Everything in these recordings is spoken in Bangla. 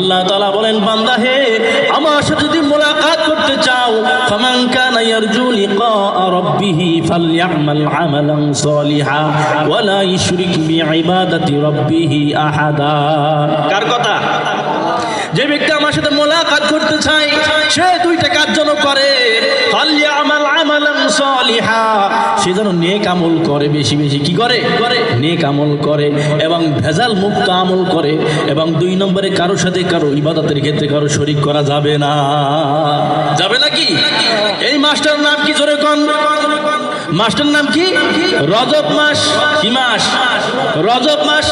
আল্লাহ তাআলা বলেন, বান্দা হে, আমার সাথে যদি মোলাকাত করতে চাও, ফামান কানা ইয়ারজু লিকা রাব্বিহি ফালইআমাল আমালান সালিহা ওয়া লা ইশরিক বিইবাদাতি রাব্বিহি আহাদা। কার কথা? যে ব্যক্তি আমার সাথে মোলাকাত করতে চায় সে দুইটা কাজ যেন করে, ফালইআমাল আমালান সালিহা, সে যেন নেক আমল করে, বেশি বেশি কি করে? নেক আমল করে এবং ভেজাল মুক্ত আমল করে। এবং দুই নম্বরে কারো সাথে কারো ইবাদতের ক্ষেত্রে কারো শরীক করা যাবে না। যাবে নাকি? এই মাসটার নাম কি? জোরে কোন মাসটার নাম কি? রজব মাস। কি মাস? রজব মাস।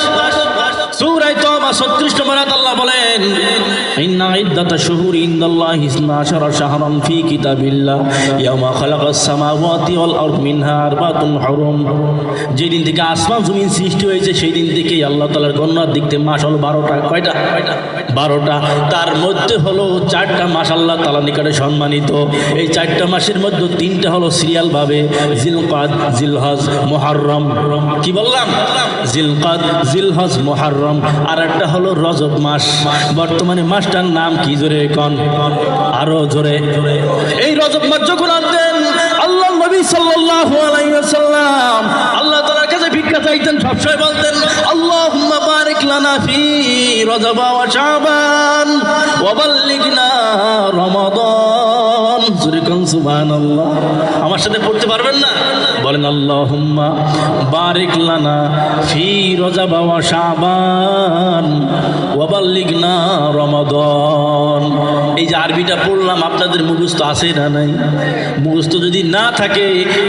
সূরা তাওবা 36 নম্বর আয়াত আল্লাহ বলেন, ইন্না ইদ্দাতাশ শুহুরি ইনদাল্লাহি 12 শাহরান ফি কিতাবিল্লাহ ইয়াওমা খালাকাস সামাওয়াতি ওয়াল আরদ মিনহা আরবাতুন হুরুম। যেদিন থেকে আসমান জমিন সৃষ্টি হয়েছে সেই দিন থেকেই আল্লাহ তাআলার গণনার দিক থেকে মাস হলো 12টা। কয়টা? 12টা। তার মধ্যে হলো 4টা মাস আল্লাহ তাআলার নিকটে সম্মানিত। এই 4টা মাসের মধ্যে 3টা হলো সিরিয়াল ভাবে, জিলকাদ, জিলহজ, মুহররম। কি বললাম? জিলকাদ, জিলহজ, মুহররম। আর একটা হলো রজব মাস। বর্তমানে মাসটার নাম কি? জোরে কোন, আরো জোরে। এই রজব মাস যখন আনতেন আল্লাহ নবী সাল্লাল্লাহু আলাইহি ওয়াসাল্লাম আল্লাহ তাআলার কাছে ভিক্ষা চাইতেন, সবসময় বলতেন, আল্লাহুম্মা বারিক লানা ফি রজব ওয়া শাবান ওয়া বাল্লিগনা রমাদান। জোরে কোন সুবহানাল্লাহ। আমার সাথে পড়তে পারবেন না? বলেন, আল্লাহুম্মা বারিক লানা ফি রজব ওয়া শাবান ওয়া বাল্লিগনা রমাদান। এই যে আরবিটা পড়লাম আপনাদের মুখস্থ আছে না নাই? মুখস্থ যদি না থাকে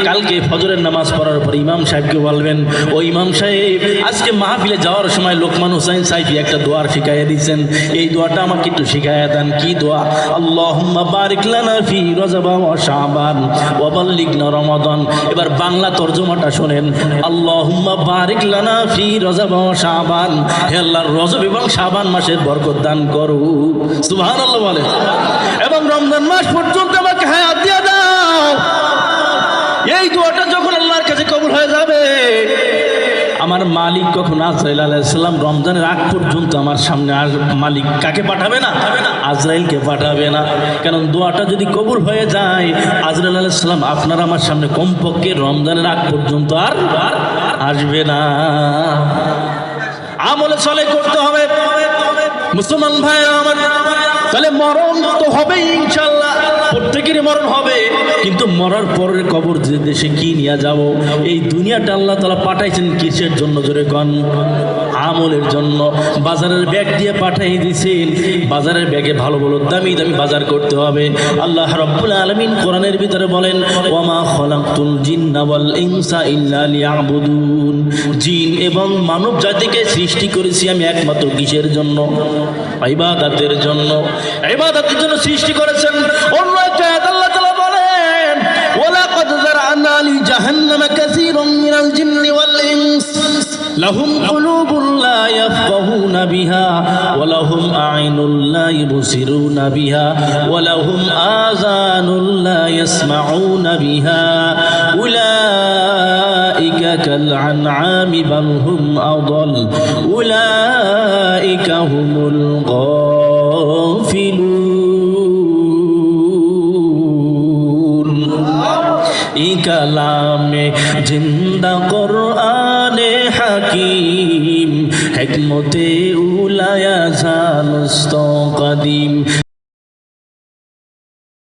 কালকে ফজরের নামাজ পড়ার পর ইমাম সাহেবকে বলবেন, ও ইমাম সাহেব, আজকে মাহফিলে যাওয়ার সময় লোকমান হোসেন সাহেবী একটা দোয়ার শিখাইয়া দিয়েছেন, এই দোয়াটা আমাকে একটু শিখাইয়া দেন। কি দোয়া? আল্লাহুম্মা বারিক লানা ফি রজব ওয়া শাবান ওয়া বাল্লিগনা রমাদান। এবার বাংলা তরজমাটা শোনেন, আল্লাহুম্মা বারিক লানা ফি রজব ওয়া শাবান, হে আল্লাহ রজব এবং শাবান মাসের বরকত দান করো। সুবহানাল্লাহ বলে। এবং রমজান মাস পর্যন্ত আমাকে হায়াত দিয়ে দাও। এই দোয়াটা যখন আল্লাহর কাছে কবুল হয়ে যাবে, আমার মালিক কখন আজরাইল আলাইহিস সালাম রমজানের আগ পর্যন্ত আমার সামনে মালিক কাকে পাঠাবে না? আজরাইলকে পাঠাবে না। কারণ দোয়াটা যদি কবুল হয়ে যায়, আজরাইল আলাইহিস সালাম আপনার আমার সামনে কমপক্ষে রমজানের আগ পর্যন্ত আর আসবে না। আমলে চলে করতে হবে মুসলমান ভাই আমার। তাহলে মরণ তো হবেই ইনশাআল্লাহ, প্রত্যেকেরই মরণ হবে, কিন্তু মরার পরের কবর যে দেশে কি নিয়ে যাব? এই দুনিয়াটা আল্লাহ তাআলা পাঠাইছেন কিসের জন্য? জোরে কোন, আমলের জন্য। বাজারের ব্যাগ দিয়ে পাঠিয়ে দিয়েছেন, বাজারের ব্যাগে ভালো ভালো দামি দামি বাজার করতে হবে। আল্লাহ রাব্বুল আলামিন কোরআনের ভিতরে বলেন, ওয়া মা খালাকতুল জিন্না ওয়াল ইনসা ইল্লা লিয়াবুদুন। জিন এবং মানব জাতিকে সৃষ্টি করেছি আমি একমাত্র কিসের জন্য? ইবাদতের জন্য। ইবাদতের জন্য সৃষ্টি করেছেন। অন্য একটা আয়াত আল্লাহ তাআলা বলেন, ওয়ালাকাদ যারানা লি জাহান্নামা কাসীরাম মিনাল জিন্নি ওয়াল ইনস লাহুম কুলুবুন লা ইয়াফকাহুনা বিহা ওয়া লাহুম আ'ইনুন লা ইবসিরুনা বিহা ওয়া লাহুম আযানুন লা ইয়াসমাউনা বিহা উলাইকা কাল আনআমি বাল হুম আদাল উলাইকা হুমুল গাফিলুন। এই কালামে জিন্দা কোরআনে হাকিম, হিকমতে উলায়া জানুস্ত কদিম।